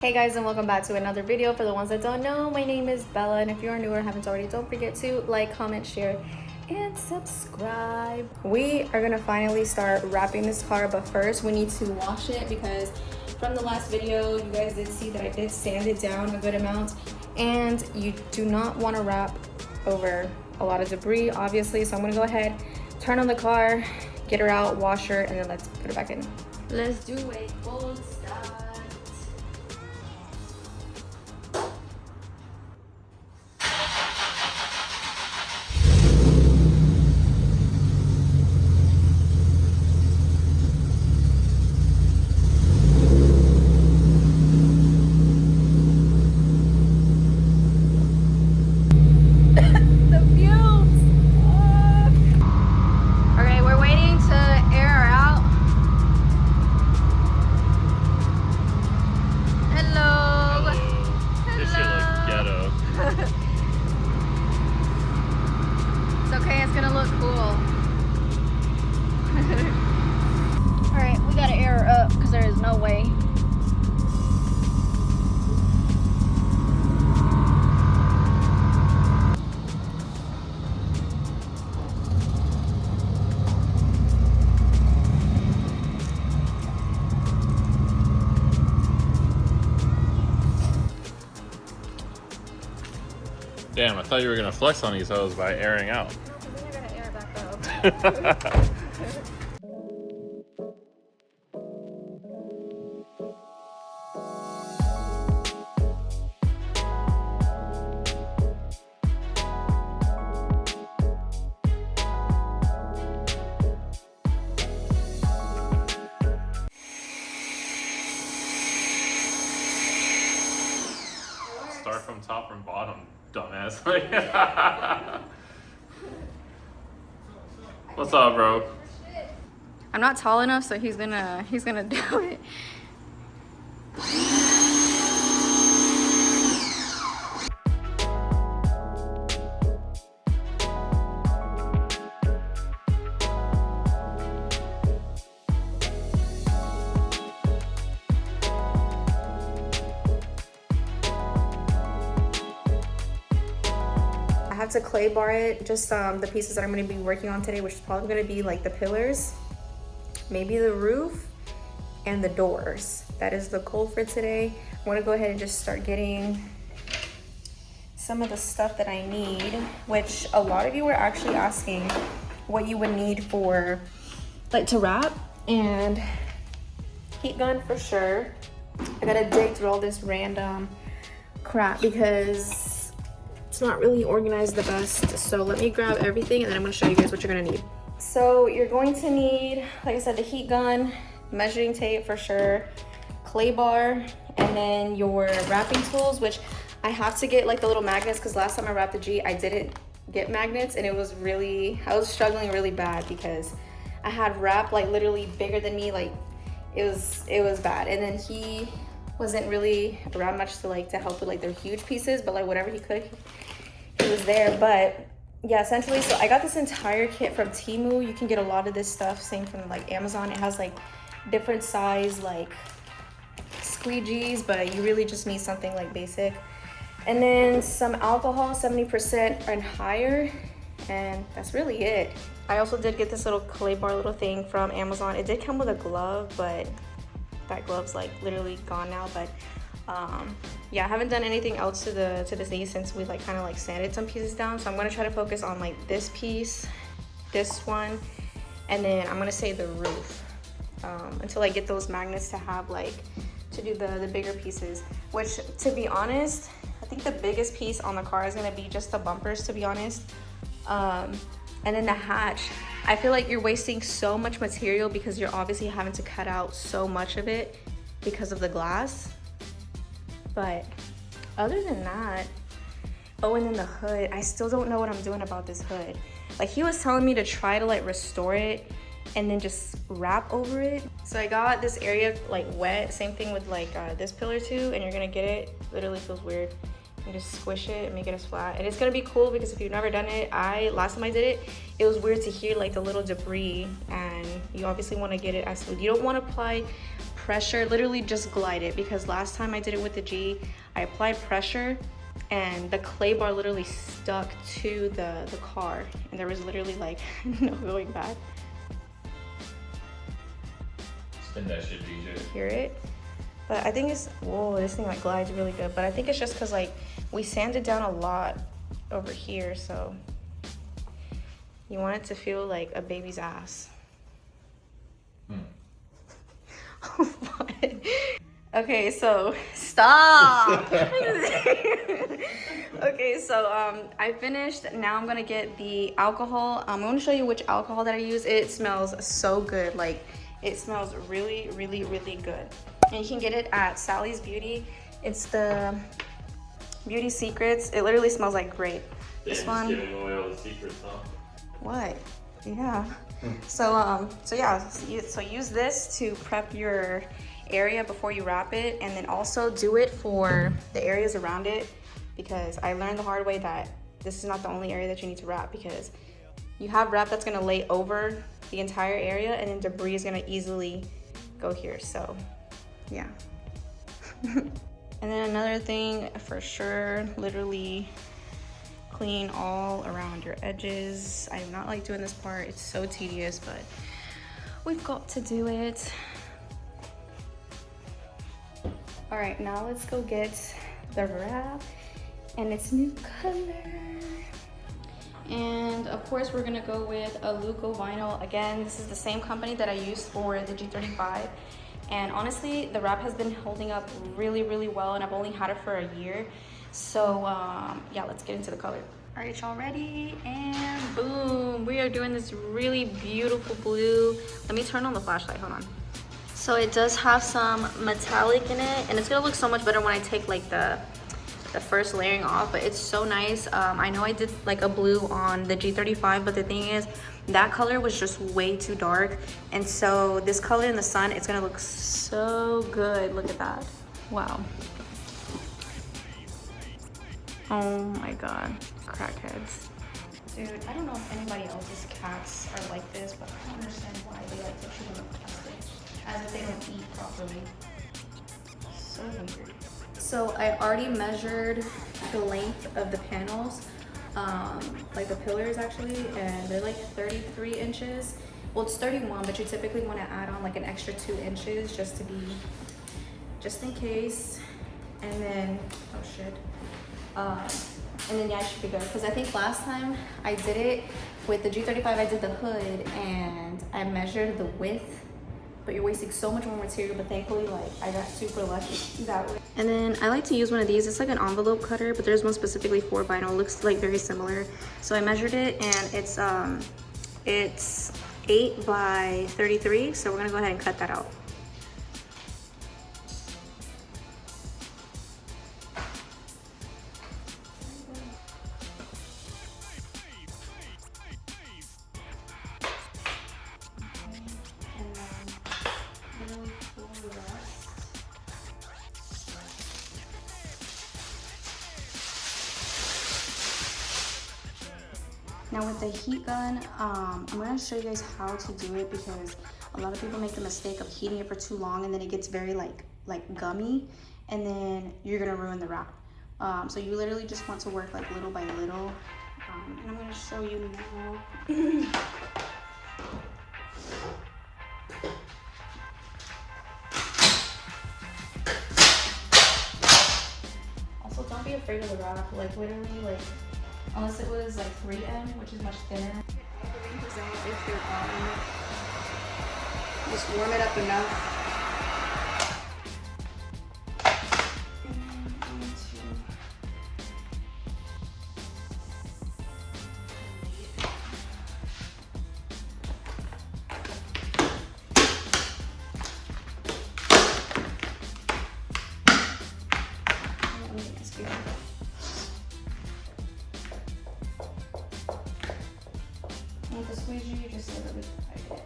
Hey guys, and welcome back to another video. For the ones that don't know, my name is Bella, and if you are new or haven't already, don't forget to like, comment, share, and subscribe. We are gonna finally start wrapping this car, but first we need to wash it because from the last video you guys did see that I did sand it down a good amount, and you do not want to wrap over a lot of debris, obviously. So I'm gonna go ahead, turn on the car, get her out, wash her, and then let's put her back in. Let's do a full start. Damn, I thought you were gonna flex on these hoes by airing out. No, because then you're gonna air it back up. Start from top from bottom, dumbass. What's up, bro? I'm not tall enough, so he's gonna do it. I have to clay bar it, just the pieces that I'm going to be working on today, which is probably going to be like the pillars, maybe the roof, and the doors. That is the goal for today. I want to go ahead and just start getting some of the stuff that I need, which a lot of you were actually asking what you would need for like to wrap, and heat gun for sure. I gotta dig through all this random crap because it's not really organized the best. So let me grab everything and then I'm gonna show you guys what you're gonna need. So you're going to need, like I said, the heat gun, measuring tape for sure, clay bar, and then your wrapping tools, which I have to get like the little magnets because last time I wrapped the G, I didn't get magnets, and it was really, I was struggling really bad because I had wrap like literally bigger than me, like it was bad. And then he wasn't really around much to help with like their huge pieces, but like whatever he could, he was there. But yeah, essentially, so I got this entire kit from Temu. You can get a lot of this stuff, same from like Amazon. It has like different size like squeegees, but you really just need something like basic. And then some alcohol, 70% and higher, and that's really it. I also did get this little clay bar little thing from Amazon. It did come with a glove, but that glove's like literally gone now. But yeah, I haven't done anything else to this knee since we like kind of like sanded some pieces down. So I'm gonna try to focus on like this piece, this one, and then I'm gonna say the roof until I get those magnets to have like to do the bigger pieces. Which, to be honest, I think the biggest piece on the car is gonna be just the bumpers, to be honest. And then the hatch, I feel like you're wasting so much material because you're obviously having to cut out so much of it because of the glass. But other than that, oh, and then the hood, I still don't know what I'm doing about this hood. Like, he was telling me to try to like restore it and then just wrap over it. So I got this area like wet, same thing with like this pillar too, and you're gonna get it, literally feels weird. and just squish it and make it as flat. And it's gonna be cool because if you've never done it, last time I did it, it was weird to hear like the little debris, and you obviously want to get it as smooth. You don't want to apply pressure, literally just glide it, because last time I did it with the G, I applied pressure and the clay bar literally stuck to the car, and there was literally like no going back. Spin that shit, DJ. Hear it? But I think it's, whoa, this thing like glides really good. But I think it's just because like we sanded down a lot over here, so you want it to feel like a baby's ass. What? Okay, so stop. Okay, so I finished. Now I'm gonna get the alcohol. I'm gonna show you which alcohol that I use. It smells so good. Like, it smells really, really, really good. And you can get it at Sally's Beauty. It's the Beauty Secrets. It literally smells like grape. This one. Giving away all the secrets, huh? What? Yeah. So yeah. So use this to prep your area before you wrap it, and then also do it for the areas around it, because I learned the hard way that this is not the only area that you need to wrap, because you have wrap that's gonna lay over the entire area, and then debris is gonna easily go here. So yeah. And then another thing for sure, literally clean all around your edges. I do not like doing this part. It's so tedious, but we've got to do it. All right, now let's go get the wrap and its new color. And of course, we're gonna go with Alukovinyl. Again, this is the same company that I used for the G35. And honestly, the wrap has been holding up really, really well, and I've only had it for a year. So yeah, let's get into the color. All right, y'all ready? And boom, we are doing this really beautiful blue. Let me turn on the flashlight, hold on. So it does have some metallic in it, and it's gonna look so much better when I take like the first layering off, but it's so nice. I know I did like a blue on the G35, but the thing is, that color was just way too dark. And so this color in the sun, it's gonna look so good. Look at that, wow. Oh my God, crackheads. Dude, I don't know if anybody else's cats are like this, but I don't understand why they like to chew on the plastic, as if they don't eat properly. So weird. So I already measured the length of the panels, like the pillars actually, and they're like 33 inches. Well, it's 31, but you typically want to add on like an extra 2 inches just in case. And then, oh shit. And then yeah, I should be good, because I think last time I did it with the G35, I did the hood and I measured the width, but you're wasting so much more material. But thankfully, like, I got super lucky that way. And then I like to use one of these. It's like an envelope cutter, but there's one specifically for vinyl. It looks like very similar. So I measured it, and it's 8 by 33. So we're gonna go ahead and cut that out. Now with the heat gun, I'm gonna show you guys how to do it, because a lot of people make the mistake of heating it for too long, and then it gets very like gummy, and then you're gonna ruin the wrap. So you literally just want to work like little by little. And I'm gonna show you now. Also, don't be afraid of the wrap. Like literally, like, unless it was like 3M, which is much thinner. If you're just warm it up enough. With the squeegee, you just literally tight it.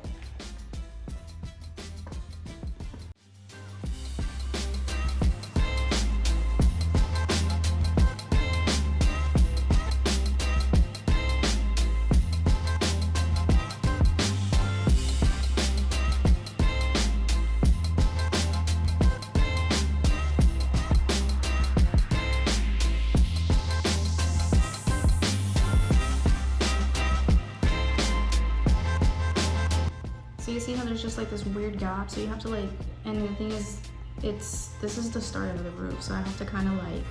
see how there's just like this weird gap? So you have to like, and the thing is, this is the start of the roof. So I have to kind of like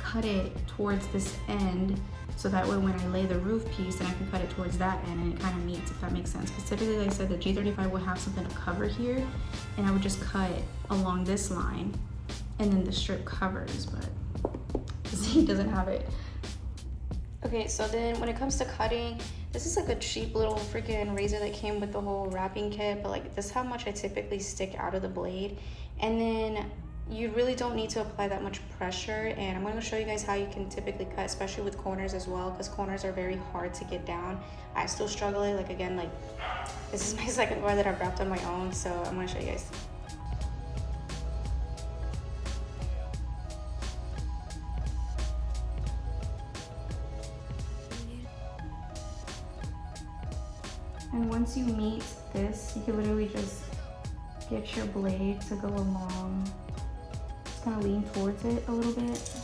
cut it towards this end. So that way when I lay the roof piece, then I can cut it towards that end and it kind of meets, if that makes sense. Because typically, like I said, the G35 would have something to cover here, and I would just cut along this line, and then the strip covers, but see, it doesn't have it. Okay, so then when it comes to cutting, this is like a cheap little freaking razor that came with the whole wrapping kit, but like this is how much I typically stick out of the blade. And then you really don't need to apply that much pressure, and I'm going to show you guys how you can typically cut, especially with corners as well, because corners are very hard to get down. I still struggle it, like again, like this is my second bar that I've wrapped on my own, so I'm going to show you guys. And once you meet this, you can literally just get your blade to go along. Just kind of lean towards it a little bit.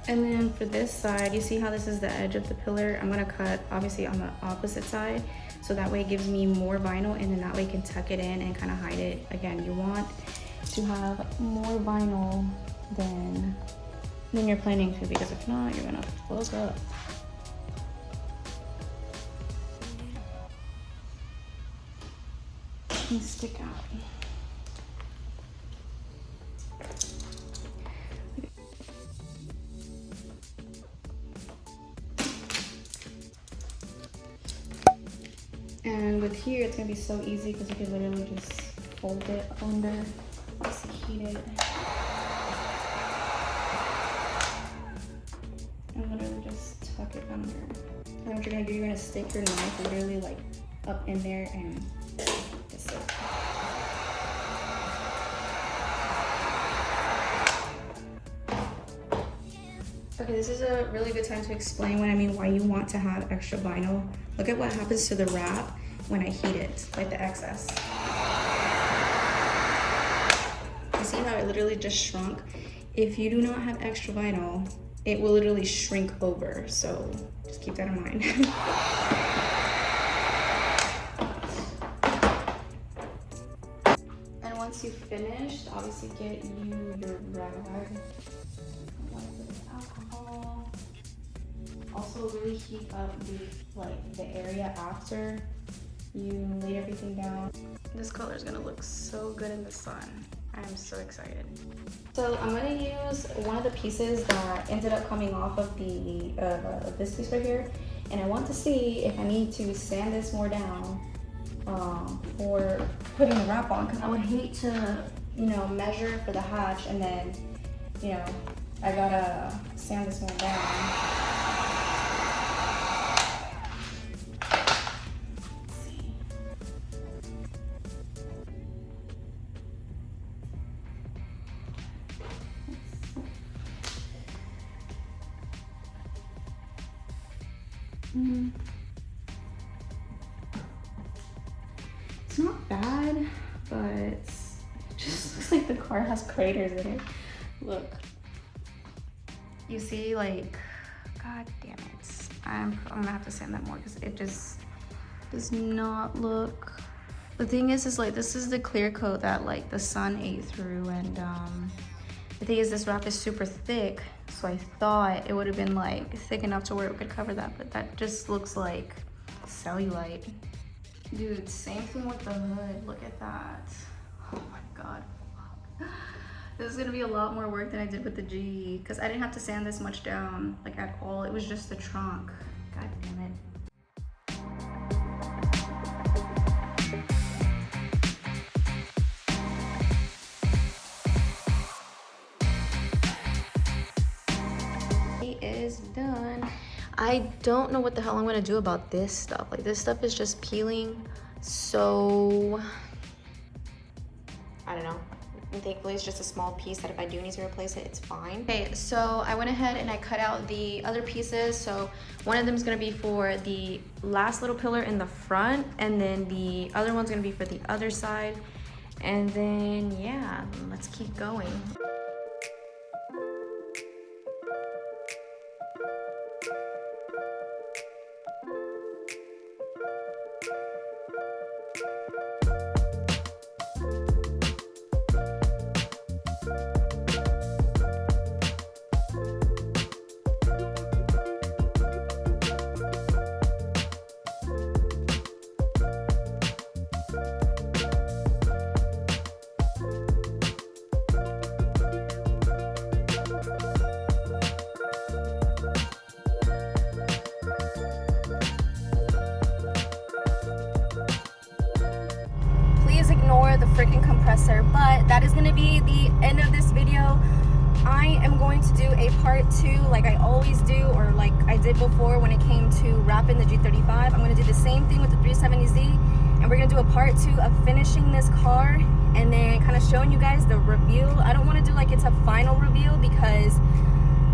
And then for this side, you see how this is the edge of the pillar? I'm gonna cut obviously on the opposite side, so that way it gives me more vinyl, and then that way I can tuck it in and kind of hide it. Again, you want to have more vinyl than you're planning to, because if not, you're gonna fuck up. And stick out. And with here, it's gonna be so easy because you can literally just fold it under, just heat it. And literally just tuck it under. And what you're gonna do, you're gonna stick your knife literally like up in there and just so. Okay, this is a really good time to explain what I mean, why you want to have extra vinyl. Look at what happens to the wrap when I heat it, like the excess. You see how it literally just shrunk? If you do not have extra vinyl, it will literally shrink over. So just keep that in mind. And once you've finished, obviously get you your rag. Alcohol. Also really heat up the area after you lay everything down. This color is gonna look so good in the sun. I am so excited. So I'm gonna use one of the pieces that ended up coming off of the this piece right here, and I want to see if I need to sand this more down for putting the wrap on, because I would hate to, you know, measure for the hatch and then, you know, I gotta sand this one down. Let's see. It's not bad, but it just looks like the car has craters in it. Look. You see, like, god damn it. I'm gonna have to sand that more because it just does not look. The thing is like, this is the clear coat that like the sun ate through, and the thing is this wrap is super thick, so I thought it would have been like thick enough to where it could cover that, but that just looks like cellulite. Dude, same thing with the hood. Look at that. Oh my god. Fuck. This is gonna be a lot more work than I did with the G, because I didn't have to sand this much down, like at all. It was just the trunk. God damn it. It is done. I don't know what the hell I'm gonna do about this stuff. Like, this stuff is just peeling, so I don't know. And thankfully it's just a small piece that if I do need to replace it, it's fine. Okay, so I went ahead and I cut out the other pieces. So one of them is gonna be for the last little pillar in the front, and then the other one's gonna be for the other side. And then, yeah, let's keep going. Ignore the freaking compressor, but that is going to be the end of this video. I am going to do a part 2 like I always do, or like I did before when it came to wrapping the G35. I'm going to do the same thing with the 370Z, and we're going to do a part 2 of finishing this car and then kind of showing you guys the reveal. I don't want to do like it's a final reveal because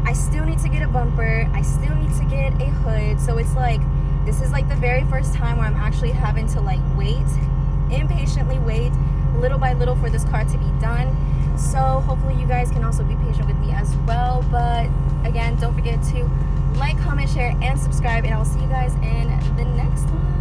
I still need to get a bumper, I still need to get a hood, so it's like this is like the very first time where I'm actually having to like impatiently wait little by little for this car to be done. So hopefully you guys can also be patient with me as well. But again, don't forget to like, comment, share, and subscribe, and I will see you guys in the next one.